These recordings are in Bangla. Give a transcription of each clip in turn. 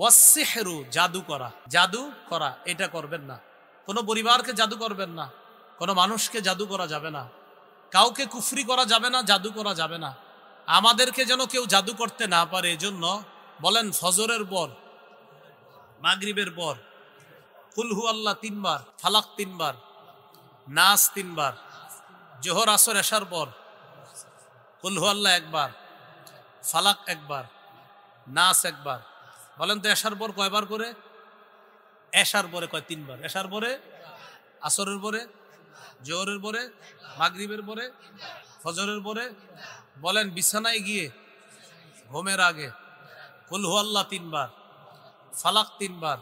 ওয়াসসিহরু, জাদু করা, জাদু করা এটা করবেন না। কোনো পরিবারকে জাদু করবেন না, কোনো মানুষকে জাদু করা যাবে না, কাউকে কুফরি করা যাবে না, জাদু করা যাবে না। আমাদেরকে যেন কেউ জাদু করতে না পারে, এজন্য বলেন ফজরের পর, মাগরিবের পর কুল হু আল্লাহ 3 বার, ফালাক 3 বার, নাস 3 বার, জোহর আসর এশার পর কুল হু আল্লাহ 1 বার, ফালাক 1 বার, নাস 1 বার। বলেন তো এশার পর কয়বার করে? এশার পরে কয় 3 বার। এশার পরে, আসরের পরে, জোহরের পরে, মাগরিবের পরে, ফজরের পরে। বলেন বিছানায় গিয়ে ঘুমের আগে কুল হু আল্লাহ 3 বার, ফালাক 3 বার,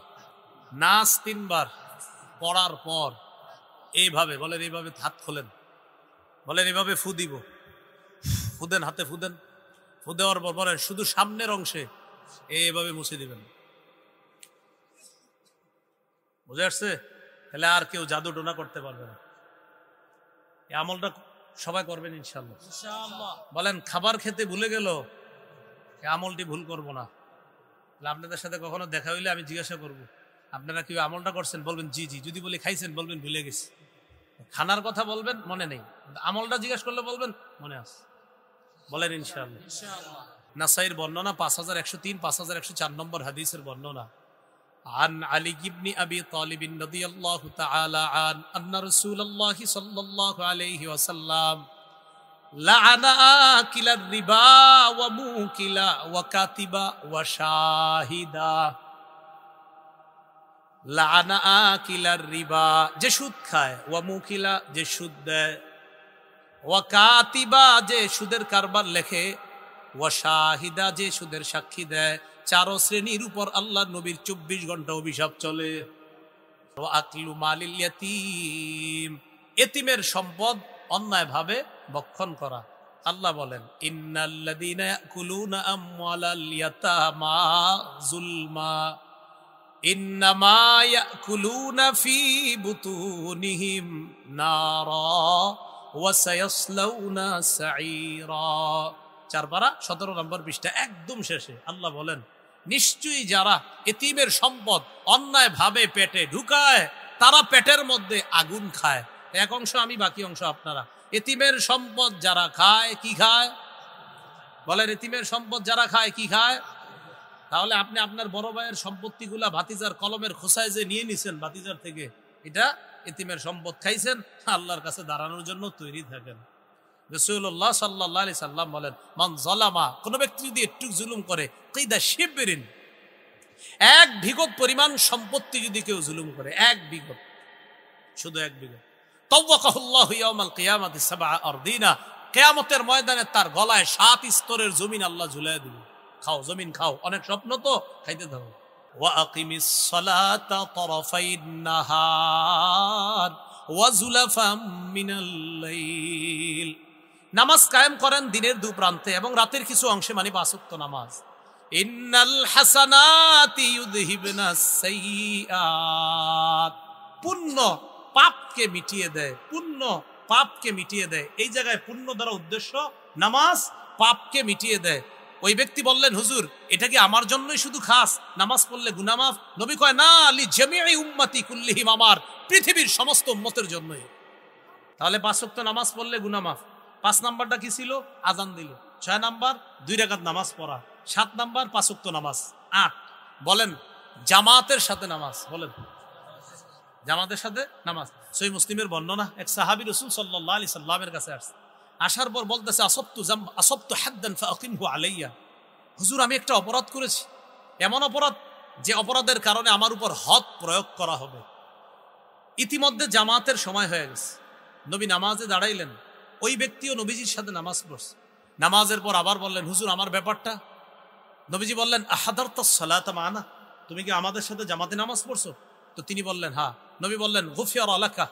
নাস 3 বার পড়ার পর এইভাবে বলেন, এইভাবে হাত খোলেন, বলেন এইভাবে ফু দিব, ফু দেন, হাতে ফু দেন। ফু দেওয়ার পর বলেন শুধু সামনের অংশে এইভাবে মুছে দিবেন। বুঝে আসছে? তাহলে আর কেউ জাদু টোনা করতে পারবে না। এই আমলটা সবাই করবেন ইনশাআল্লাহ। বলেন খাবার খেতে ভুলে গেল, এই আমলটি ভুল করব না। আপনাদের সাথে কখনো দেখা হইলে আমি জিজ্ঞাসা করব, আপনারা কি আমলটা করছেন? বলবেন জি জি। যদি বলি খাইছেন, বলবেন ভুলে গেছি। খানার কথা বলবেন মনে নেই, আমলটা জিজ্ঞাসা করলে বলবেন মনে আছে। বলেন ইনশাআল্লাহ। নাসাইর বর্ণনা 5103, 5104 নম্বর হাদিসের বর্ণনা। عن علي بن أبي طالب رضي الله تعالى عنه أن رسول الله صلى الله عليه وسلم لعن آكل الربا وموكل وكاتب وشاهدا। لعن آكل الربا, যে সুদ খায়, ওয়ামুকিলা, যে সুদ দেয়, ওয়াকাতিবা, যে সুদের কারবার লেখে, ওয়াশাহিদা, যে সুদের সাক্ষী দেয়। 4 শ্রেণীর উপর আল্লাহ নবীর 24 ঘন্টা অভিশাপ চলে। আকলু মালিল ইয়াতীম, এতিমের সম্পদ অন্যায় ভাবে ভক্ষণ করা। আল্লাহ বলেন ইন্নাল্লাযীনা ইয়াকুলুনা আমওয়ালাল ইয়াতামা যুলমা ইন্নামা ইয়াকুলুনা ফি বুতুনিহিম নারা ওয়া সায়াসলাউনা সাঈরা। 4 পারা 17 নম্বর পৃষ্ঠা একদম শেষে আল্লাহ বলেন নিশ্চয়ই যারা এতিমের সম্পদ অন্যায় ভাবে পেটে ঢুকায় তারা পেটের মধ্যে আগুন খায়। এক অংশ আমি, বাকি অংশ আপনারা। এতিমের সম্পদ যারা খায়, কি খায়? বলেন এতিমের সম্পদ যারা খায় কি খায়? তাহলে আপনি আপনার বড় ভাইয়ের সম্পত্তিগুলা ভাতিজার কলমের খোসায় যে নিয়ে নিছেন ভাতিজার থেকে, এটা এতিমের সম্পদ খাইছেন। আল্লাহর কাছে দাঁড়ানোর জন্য তৈরি থাকেন। রাসূলুল্লাহ সাল্লাল্লাহু আলাইহি সাল্লাম বলেন মান যালামা, কোন ব্যক্তি যদি একটু জুলুম করে, কিদা শিবরিন, 1 বিঘত পরিমাণ সম্পত্তি যদি কেউ জুলুম করে, 1 বিঘত, শুধু 1 বিঘত, তাওয়াকাহুল্লাহু ইয়াউমাল কিয়ামাতি 7 আরদিনা, কিয়ামতের ময়দানে তার গলায় 7 স্তরের জমিন আল্লাহ ঝুলায় দিবে। খাও জমিন খাও, অনেক স্বপ্ন তো, খাইতে দাও। ওয়া আকিমিস সালাতা তারাফাইন নাহার ওয়া যুলাফাম মিনাল লাইল, নামাজ কায়েম করেন দিনের 2 প্রান্তে এবং রাতের কিছু অংশে, মানে 5 ওয়াক্ত নামাজ। ইন্নাল হাসানাতি ইউযহিবনাস সাইয়্যাত, পুণ্য পাপকে মিটিয়ে দেয়, পুণ্য পাপকে মিটিয়ে দেয়। এই জায়গায় পুণ্য দ্বারা উদ্দেশ্য নামাজ, পাপকে মিটিয়ে দেয়। ওই ব্যক্তি বললেন হুজুর এটা কি আমার জন্যই শুধু খাস, নামাজ পড়লে গুনাহ মাফ? নবী কয় না, লি জামিই উম্মতি কুল্লিহিম, আমার পৃথিবীর সমস্ত উম্মতের জন্যই। তাহলে 5 ওয়াক্ত নামাজ পড়লে গুনাহ মাফ। 5 নাম্বারটা কি ছিল? আজান দিল। 6 নাম্বার 2 রাকাত নামাজ পড়া। 7 নাম্বার 5 ওয়াক্ত নামাজ। 8 বলেন জামাতের সাথে নামাজ। বলেন জামাতের সাথে নামাজ। সহিহ মুসলিমের বর্ণনা, এক সাহাবী রাসূল সাল্লাল্লাহু আলাইহি সাল্লামের কাছে আসছে। আসার পর বলতেছে আসবতু হাদ্দান ফাআকিমহু আলাইয়া, হুজুর আমি একটা অপরাধ করেছি, এমন অপরাধ যে অপরাধের কারণে আমার উপর হদ প্রয়োগ করা হবে। ইতিমধ্যে জামাতের সময় হয়ে গেছে, নবী নামাজে দাঁড়াইলেন, ওই ব্যক্তিও নবীজির সাথে নামাজ পড়ছে। নামাজের পর আবার বললেন হুজুর আমার ব্যাপারটা। নবীজি বললেন আহাদারতাস সালাতা মানা, তুমি কি আমাদের সাথে জামাতে নামাজ পড়ছো? তো তিনি বললেন হ্যাঁ। নবী বললেন গুফিয়ার আলাকা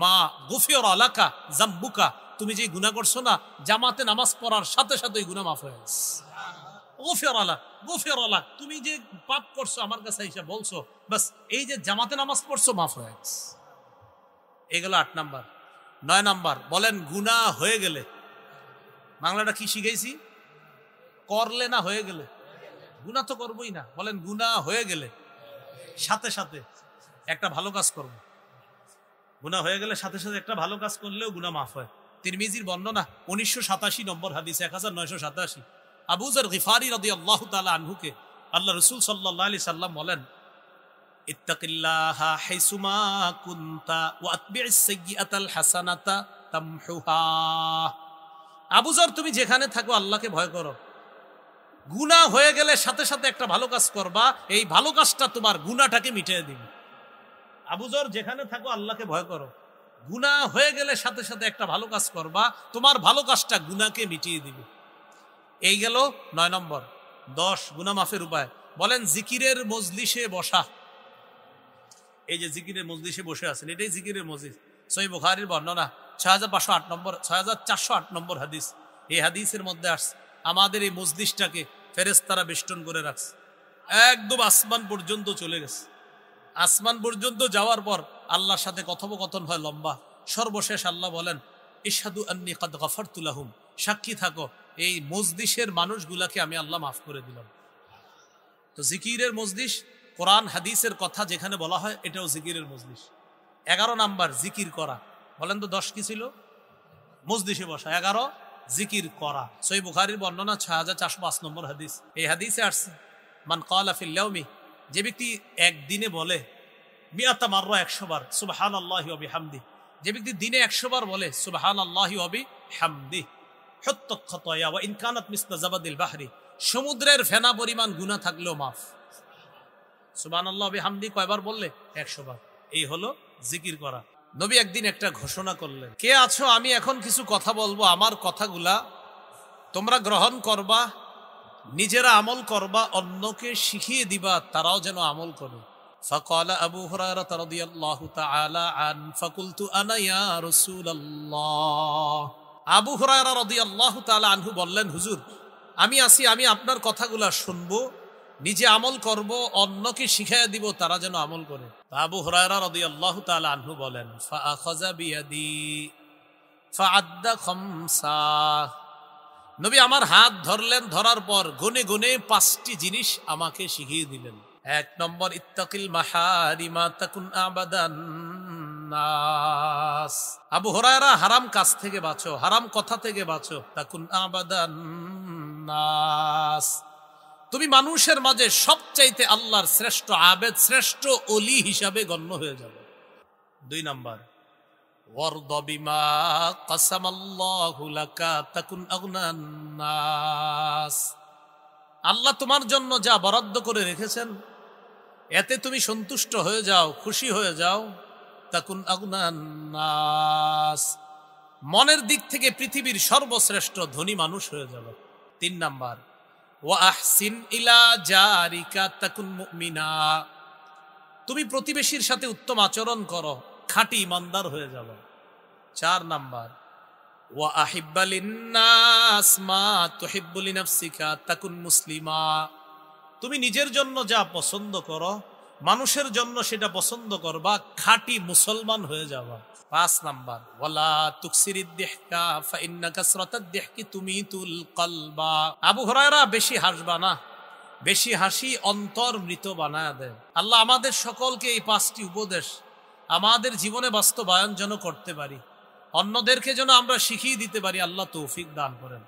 মা গুফিয়ার আলাকা জাম্বুকা, তুমি যে গুনাহ করছো না, জামাতে নামাজ পড়ার সাথে সাথে গুনাহ মাফ হয়ে গেছে। গুফিয়ার আলাক, গুফিয়ার আলাক, তুমি যে পাপ করছো আমার কাছে এসে বলছো, বাস এই যে জামাতে নামাজ পড়ছো মাফ হয়ে গেছে। এগুলো 8 নাম্বার। 9 নাম্বার বলেন গুনাহ হয়ে গেলে, বাংলাটা কি শিখাইছি? করলে না হয়ে গেলে, গুনাহ তো করবোই না। বলেন গুনাহ হয়ে গেলে সাথে সাথে একটা ভালো কাজ করব। গুনাহ হয়ে গেলে সাথে সাথে একটা ভালো কাজ করলেও গুনাহ মাফ হয়। তিরমিজির বর্ণনা 1987 নম্বর হাদিস, 1987। আবু যর গিফারি রাদিয়াল্লাহু তাআলা আনহুকে আল্লাহ রাসূল সাল্লাল্লাহু আলাইহি সাল্লাম বলেন, ইত্তাকিল্লাহা হাইসুমা কুনতা ওয়া আতবি'is সাইয়্যাতাল হাসানাতা তামহুহা। আবু যর, তুমি যেখানে থাকো আল্লাহকে ভয় করো। গুনাহ হয়ে গেলে সাথে সাথে একটা ভালো কাজ করবা, এই ভালো কাজটা তোমার গুনাহটাকে মিটিয়ে দিবে। আবু যর, যেখানে থাকো আল্লাহকে ভয় করো, গুনাহ হয়ে গেলে সাথে সাথে একটা ভালো কাজ করবা, তোমার ভালো কাজটা গুনাহকে মিটিয়ে দিবে। এই গেল 9 নম্বর। 10 গুনাহ মাফের উপায়। বলেন জিকিরের মজলিসে বসা। এই যে জিকিরের মজলিসে বসে আছেন, এটাই জিকিরের মজলিস। সহিহ বুখারীর বর্ণনা 6508 নম্বর 6408 নম্বর হাদিস। এই হাদিসের মধ্যে আসছে আমাদের এই মজলিসটাকে ফেরেশতারা বেষ্টন করে রাখছে, একদম আসমান পর্যন্ত চলে গেছে। আসমান পর্যন্ত যাওয়ার পর আল্লাহর সাথে কথোপকথন হয় লম্বা। সর্বশেষ আল্লাহ বলেন, ইশহাদু আন্নী কাদ গাফারতু লাহুম, সাক্ষী থাকো এই মজলিসের মানুষগুলাকে আমি আল্লাহ মাফ করে দিলাম। তো জিকিরের মজলিস, কোরআন হাদিসের কথা যেখানে বলা হয় এটাও জিকিরের মজলিস। 11 নাম্বার জিকির করা। বলেন তো 10 কি ছিল? মজলিসে বসা। 11 জিকির করা। সহিহ বুখারীর বর্ণনা 6405 নম্বর হাদিস। এই হাদিসে আসছে, মান ক্বালা ফিল ইয়াউমি, যে ব্যক্তি একদিনে বলে মিয়াতা মাররা 100 বার সুবহানাল্লাহি ওয়া বিহামদি, যে ব্যক্তি দিনে 100 বার বলে সুবহানাল্লাহি ওয়া বিহামদি, হুত্তাত খাতায়া ওয়া ইন কানাত মিসলা জাবাদিল বাহরি, সমুদ্রের ফেনা পরিমাণ গুনাহ থাকলেও মাফ। সুবহানাল্লাহি ওয়া বিহামদি কয়বার বললে? 100 বার। এই হলো জিকির করা। নবী একদিন একটা ঘোষণা করলেন, কে আছো আমি এখন কিছু কথা বলবো, আমার কথাগুলা তোমরা গ্রহণ করবা, নিজেরা আমল করবা, অন্যকে শিখিয়ে দিবা তারাও যেন আমল করে। ফাকালা আবু হুরায়রা রাদিয়াল্লাহু তাআলা আন ফাকুলতু আনা ইয়া রাসূলুল্লাহ। আবু হুরায়রা রাদিয়াল্লাহু তাআলা আনহু বললেন, হুজুর আমি আছি, আমি আপনার কথাগুলা শুনবো, নিজে আমল করব, অন্যকে শিখিয়ে দিব তারা যেন আমল করে। আবু হুরায়রা রাদিয়াল্লাহু তাআলা আনহু বলেন, ফাআখাযা বিয়াদি ফাআদ্দা খামসা। নবী আমার হাত ধরলেন, ধরার পর গুনে গুনে 5টি জিনিস আমাকে শিখিয়ে দিলেন। 1 নম্বর, ইত্তাকিল মাহারিমা তাকুন আবাদান নাস। আবু হুরায়রা, হারাম কাজ থেকে বাঁচো, হারাম কথা থেকে বাঁচো, তাকুন আবাদান নাস, তুমি মানুষের মাঝে সবচাইতে আল্লাহর শ্রেষ্ঠ আবেদ, শ্রেষ্ঠ ওলি হিসাবে গণ্য হয়ে যাবে। 2 নম্বর, ওয়ারদ বিমা কাসামাল্লাহু লাকা তাকুন আগনান নাস। আল্লাহ তোমার জন্য যা বরাদ্দ করে রেখেছেন এতে তুমি সন্তুষ্ট হয়ে যাও, খুশি হয়ে যাও, তাকুন আগনান নাস, মনের দিক থেকে পৃথিবীর সর্বশ্রেষ্ঠ ধনী মানুষ হয়ে যাবে। 3 নাম্বার, ওয়া আহসিন ইলা জারিকা তাকুন মুমিনা, তুমি প্রতিবেশীর সাথে উত্তম আচরণ করো, খাঁটি ইমানদার হয়ে যাবে। 4 নাম্বার, ওয়া আহিব্বা লিন্নাস মা তুহিব্বু লিনাফসিকা তাকুন মুসলিমা, তুমি নিজের জন্য যা পছন্দ করো মানুষের জন্য সেটা পছন্দ করবা, খাঁটি মুসলমান হয়ে যাবা। 5 নাম্বার, ওয়ালা তুকসিরিদ দিহকা ফা ইন্না কাসরাতাদ দিহকি তুমিতুল কলবা। আবু হুরায়রা, বেশি হাসবা না, বেশি হাসি অন্তর মৃত বানায় দেয়। আল্লাহ আমাদের সকলকে এই 5টি উপদেশ আমাদের জীবনে বাস্তবায়ন যেন করতে পারি, অন্যদেরকে যেন আমরা শিখিয়ে দিতে পারি, আল্লাহ তৌফিক দান করেন।